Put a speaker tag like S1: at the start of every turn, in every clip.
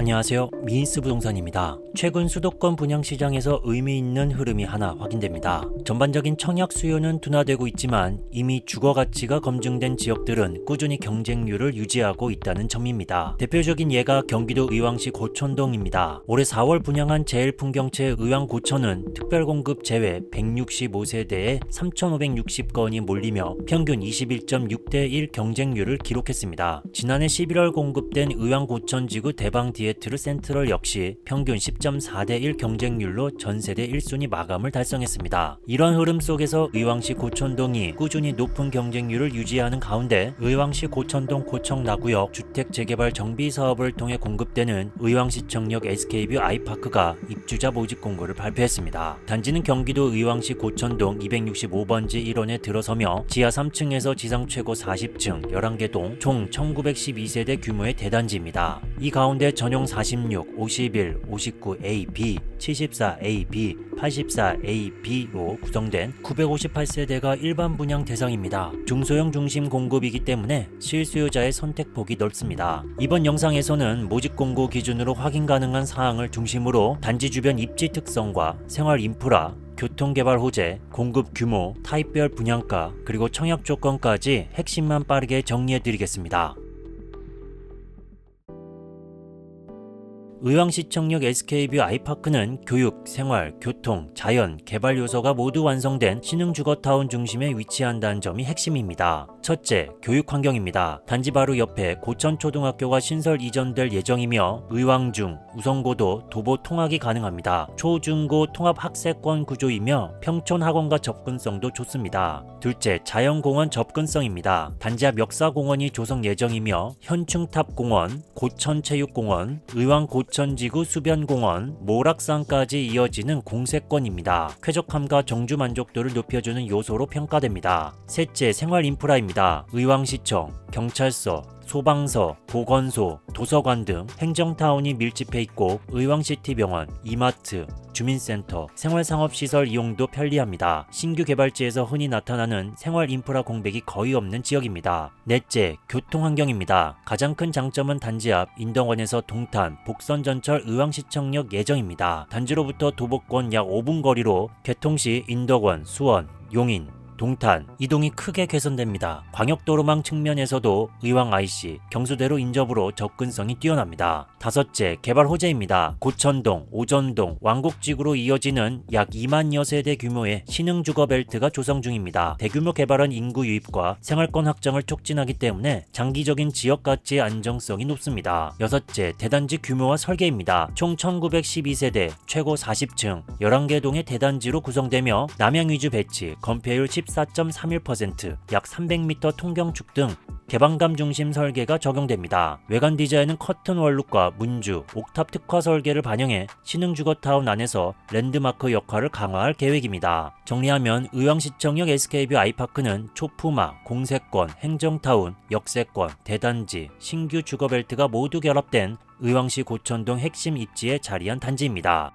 S1: 안녕하세요. 미인스 부동산입니다. 최근 수도권 분양시장에서 의미 있는 흐름이 하나 확인됩니다. 전반적인 청약 수요는 둔화되고 있지만 이미 주거 가치가 검증된 지역들은 꾸준히 경쟁률을 유지하고 있다는 점입니다. 대표적인 예가 경기도 의왕시 고천동입니다. 올해 4월 분양한 제일풍경채 의왕고천은 특별공급 제외 165세대에 3,560건이 몰리며 평균 21.6대1 경쟁률을 기록했습니다. 지난해 11월 공급된 의왕고천지구 대방 디에트르 센트럴 역시 평균 10.4대1 경쟁률로 전세대 1순위 마감을 달성했습니다. 이런 흐름 속에서 의왕시 고천동이 꾸준히 높은 경쟁률을 유지하는 가운데 의왕시 고천동 고청나구역 주택 재개발 정비 사업을 통해 공급되는 의왕시청역 SK뷰 아이파크가 입주자 모집 공고를 발표했습니다. 단지는 경기도 의왕시 고천동 265번지 1원에 들어서며 지하 3층에서 지상 최고 40층 11개 동 총 1912세대 규모의 대단지입니다. 이 가운데 전용 46, 51, 59A, B, 74A, B, 84A, B로 구성된 958세대가 일반 분양 대상입니다. 중소형 중심 공급이기 때문에 실수요자의 선택폭이 넓습니다. 이번 영상에서는 모집 공고 기준으로 확인 가능한 사항을 중심으로 단지 주변 입지 특성과 생활 인프라, 교통개발 호재, 공급 규모, 타입별 분양가, 그리고 청약 조건까지 핵심만 빠르게 정리해드리겠습니다. 의왕시청역 SK뷰 아이파크는 교육, 생활, 교통, 자연, 개발 요소가 모두 완성된 신흥주거타운 중심에 위치한다는 점이 핵심입니다. 첫째, 교육 환경입니다. 단지 바로 옆에 고천초등학교가 신설 이전될 예정이며 의왕중, 우성고도, 도보 통학이 가능합니다. 초중고 통합 학세권 구조이며 평촌학원과 접근성도 좋습니다. 둘째, 자연공원 접근성입니다. 단지 앞 역사공원이 조성 예정이며 현충탑공원, 고천체육공원, 의왕고천지구 수변공원, 모락산까지 이어지는 공세권입니다. 쾌적함과 정주 만족도를 높여주는 요소로 평가됩니다. 셋째, 생활 인프라입니다. 의왕시청, 경찰서, 소방서, 보건소, 도서관 등 행정타운이 밀집해 있고 의왕시티병원, 이마트, 주민센터, 생활상업시설 이용도 편리합니다. 신규 개발지에서 흔히 나타나는 생활 인프라 공백이 거의 없는 지역입니다. 넷째, 교통환경입니다. 가장 큰 장점은 단지 앞 인덕원에서 동탄, 복선전철 의왕시청역 예정입니다. 단지로부터 도보권 약 5분 거리로 개통시 인덕원, 수원, 용인, 동탄, 이동이 크게 개선됩니다. 광역도로망 측면에서도 의왕 IC, 경수대로 인접으로 접근성이 뛰어납니다. 다섯째, 개발 호재입니다. 고천동, 오전동, 왕곡지구로 이어지는 약 2만여 세대 규모의 신흥주거 벨트가 조성 중입니다. 대규모 개발은 인구 유입과 생활권 확장을 촉진하기 때문에 장기적인 지역 가치의 안정성이 높습니다. 여섯째, 대단지 규모와 설계입니다. 총 1912세대, 최고 40층, 11개 동의 대단지로 구성되며 남향 위주 배치, 건폐율 14.31%, 약 300m 통경축 등 개방감 중심 설계가 적용됩니다. 외관 디자인은 커튼 원룩과 문주, 옥탑 특화 설계를 반영해 신흥주거타운 안에서 랜드마크 역할을 강화할 계획입니다. 정리하면 의왕시청역 SK뷰 아이파크는 초품화, 공세권, 행정타운, 역세권, 대단지, 신규 주거벨트가 모두 결합된 의왕시 고천동 핵심 입지에 자리한 단지입니다.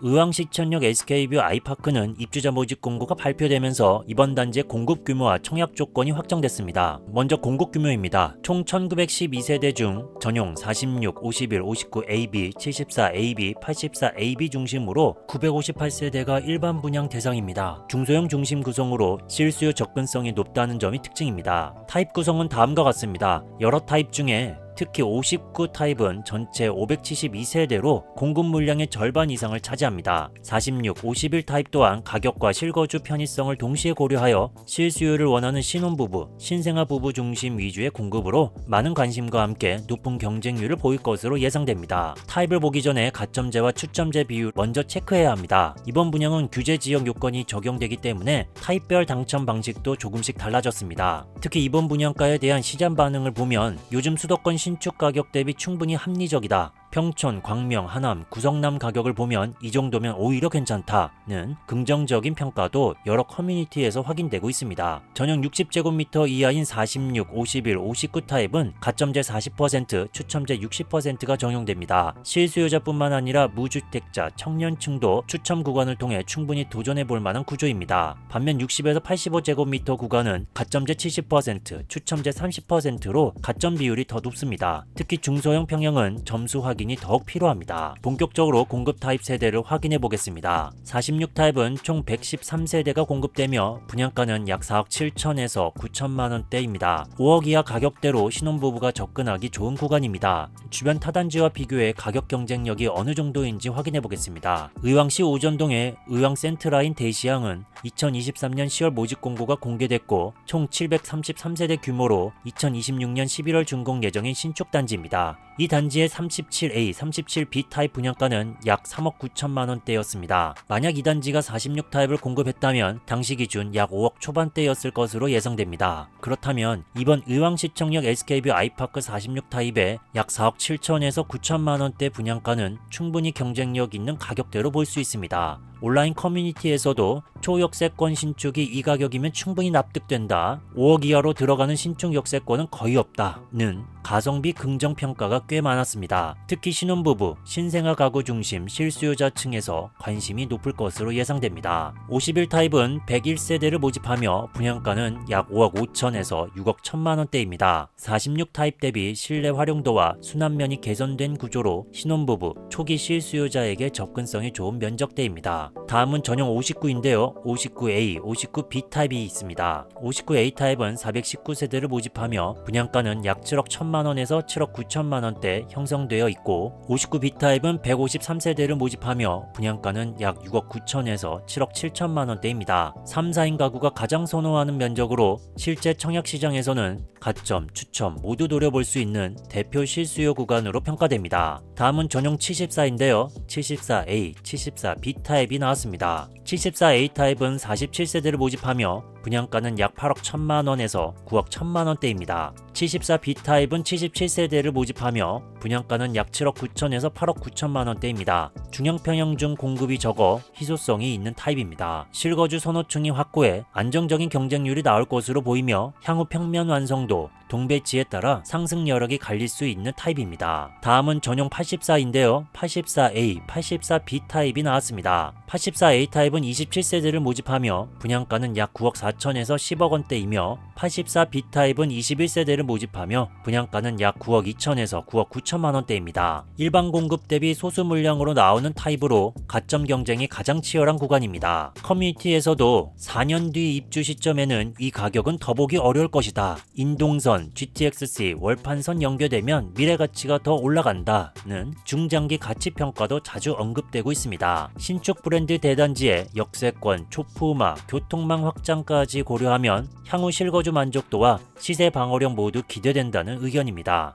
S1: 의왕시청역 SK뷰 아이파크는 입주자 모집 공고가 발표되면서 이번 단지의 공급 규모와 청약 조건이 확정됐습니다. 먼저 공급 규모입니다. 총 1912세대 중 전용 46, 51, 59AB, 74AB, 84AB 중심으로 958세대가 일반 분양 대상입니다. 중소형 중심 구성으로 실수요 접근성이 높다는 점이 특징입니다. 타입 구성은 다음과 같습니다. 여러 타입 중에 특히 59 타입은 전체 572세대로 공급 물량의 절반 이상을 차지합니다. 46, 51 타입 또한 가격과 실거주 편의성을 동시에 고려하여 실수요를 원하는 신혼부부, 신생아 부부 중심 위주의 공급으로 많은 관심과 함께 높은 경쟁률을 보일 것으로 예상됩니다. 타입을 보기 전에 가점제와 추첨제 비율 먼저 체크해야 합니다. 이번 분양은 규제 지역 요건이 적용되기 때문에 타입별 당첨 방식도 조금씩 달라졌습니다. 특히 이번 분양가에 대한 시장 반응을 보면 요즘 수도권 신축 가격 대비 충분히 합리적이다 평촌, 광명, 하남, 구성남 가격을 보면 이 정도면 오히려 괜찮다는 긍정적인 평가도 여러 커뮤니티에서 확인되고 있습니다. 전용 60제곱미터 이하인 46, 51, 59 타입은 가점제 40%, 추첨제 60%가 적용됩니다. 실수요자뿐만 아니라 무주택자, 청년층도 추첨 구간을 통해 충분히 도전해볼 만한 구조입니다. 반면 60에서 85제곱미터 구간은 가점제 70%, 추첨제 30%로 가점 비율이 더 높습니다. 특히 중소형 평형은 점수 확인이 더욱 필요합니다. 본격적으로 공급 타입 세대를 확인해 보겠습니다. 46 타입은 총 113세대가 공급되며 분양가는 약 4억 7천에서 9천만 원대입니다. 5억 이하 가격대로 신혼부부가 접근하기 좋은 구간입니다. 주변 타단지와 비교해 가격 경쟁력이 어느 정도인지 확인해 보겠습니다. 의왕시 오전동의 의왕 센트라인 대시항은 2023년 10월 모집 공고가 공개됐고 총 733세대 규모로 2026년 11월 준공 예정인 신축 단지입니다. 이 단지의 37A, 37B 타입 분양가는 약 3억 9천만 원대였습니다. 만약 이 단지가 46 타입을 공급했다면 당시 기준 약 5억 초반대였을 것으로 예상됩니다. 그렇다면 이번 의왕시청역 SK뷰 아이파크 46 타입의 약 4억 7천에서 9천만 원대 분양가는 충분히 경쟁력 있는 가격대로 볼 수 있습니다. 온라인 커뮤니티에서도 초역세권 신축이 이 가격이면 충분히 납득된다, 5억 이하로 들어가는 신축 역세권은 거의 없다는 가성비 긍정평가가 꽤 많았습니다. 특히 신혼부부, 신생아 가구 중심 실수요자층에서 관심이 높을 것으로 예상됩니다. 51 타입은 101세대를 모집하며 분양가는 약 5억 5천에서 6억 1천만 원대입니다. 46 타입 대비 실내 활용도와 순환면이 개선된 구조로 신혼부부, 초기 실수요자에게 접근성이 좋은 면적대입니다. 다음은 전용 59인데요. 59A, 59B 타입이 있습니다. 59A 타입은 419세대를 모집하며 분양가는 약 7억 1천만 원에서 7억 9천만 원대 형성되어 있고 59B 타입은 153세대를 모집하며 분양가는 약 6억 9천에서 7억 7천만 원대입니다. 3, 4인 가구가 가장 선호하는 면적으로 실제 청약시장에서는 가점, 추첨 모두 노려볼 수 있는 대표 실수요 구간으로 평가됩니다. 다음은 전용 74인데요. 74A, 74B 타입이 나왔습니다. 74A 타입은 47세대를 모집하며 분양가는 약 8억 1천만 원에서 9억 1천만 원대입니다. 74B 타입은 77세대를 모집하며 분양가는 약 7억 9천에서 8억 9천만 원대입니다. 중형 평형 중 공급이 적어 희소성이 있는 타입입니다. 실거주 선호층이 확고해 안정적인 경쟁률이 나올 것으로 보이며 향후 평면 완성도, 동배지에 따라 상승 여력이 갈릴 수 있는 타입입니다. 다음은 전용 84인데요. 84A, 84B 타입이 나왔습니다. 84A 타입은 27세대를 모집하며 분양가는 약 9억 4천에서 10억 원대이며 84B 타입은 21세대를 모집하며 분양가는 약 9억 2천에서 9억 9천만 원대입니다. 일반 공급 대비 소수 물량으로 나오는 타입으로 가점 경쟁이 가장 치열한 구간입니다. 커뮤니티에서도 4년 뒤 입주 시점에는 이 가격은 더 보기 어려울 것이다, 인동선, GTX-C, 월판선 연결되면 미래 가치가 더 올라간다는 중장기 가치 평가도 자주 언급되고 있습니다. 신축 브랜드 대단지의 역세권, 초품화, 교통망 확장까지 고려하면 향후 실거주 만족도와 시세 방어력 모두 기대된다는 의견입니다.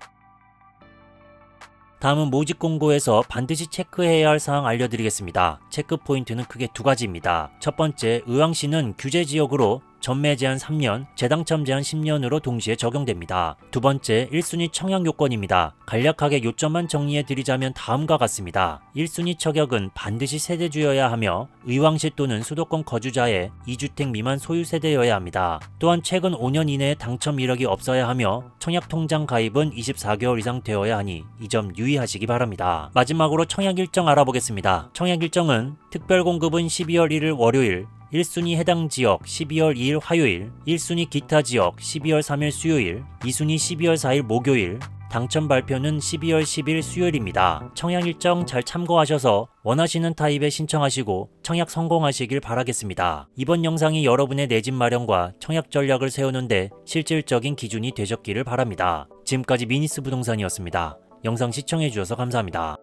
S1: 다음은 모집 공고에서 반드시 체크해야 할 사항 알려드리겠습니다. 체크 포인트는 크게 두 가지입니다. 첫 번째, 의왕시는 규제 지역으로 전매 제한 3년, 재당첨 제한 10년으로 동시에 적용됩니다. 두 번째, 1순위 청약 요건입니다. 간략하게 요점만 정리해 드리자면 다음과 같습니다. 1순위 청약은 반드시 세대주여야 하며 의왕시 또는 수도권 거주자의 2주택 미만 소유 세대여야 합니다. 또한 최근 5년 이내에 당첨 이력이 없어야 하며 청약 통장 가입은 24개월 이상 되어야 하니 이 점 유의하시기 바랍니다. 마지막으로 청약 일정 알아보겠습니다. 청약 일정은 특별 공급은 12월 1일 월요일, 1순위 해당 지역 12월 2일 화요일, 1순위 기타 지역 12월 3일 수요일, 2순위 12월 4일 목요일, 당첨 발표는 12월 10일 수요일입니다. 청약 일정 잘 참고하셔서 원하시는 타입에 신청하시고 청약 성공하시길 바라겠습니다. 이번 영상이 여러분의 내 집 마련과 청약 전략을 세우는데 실질적인 기준이 되셨기를 바랍니다. 지금까지 미니스 부동산이었습니다. 영상 시청해주셔서 감사합니다.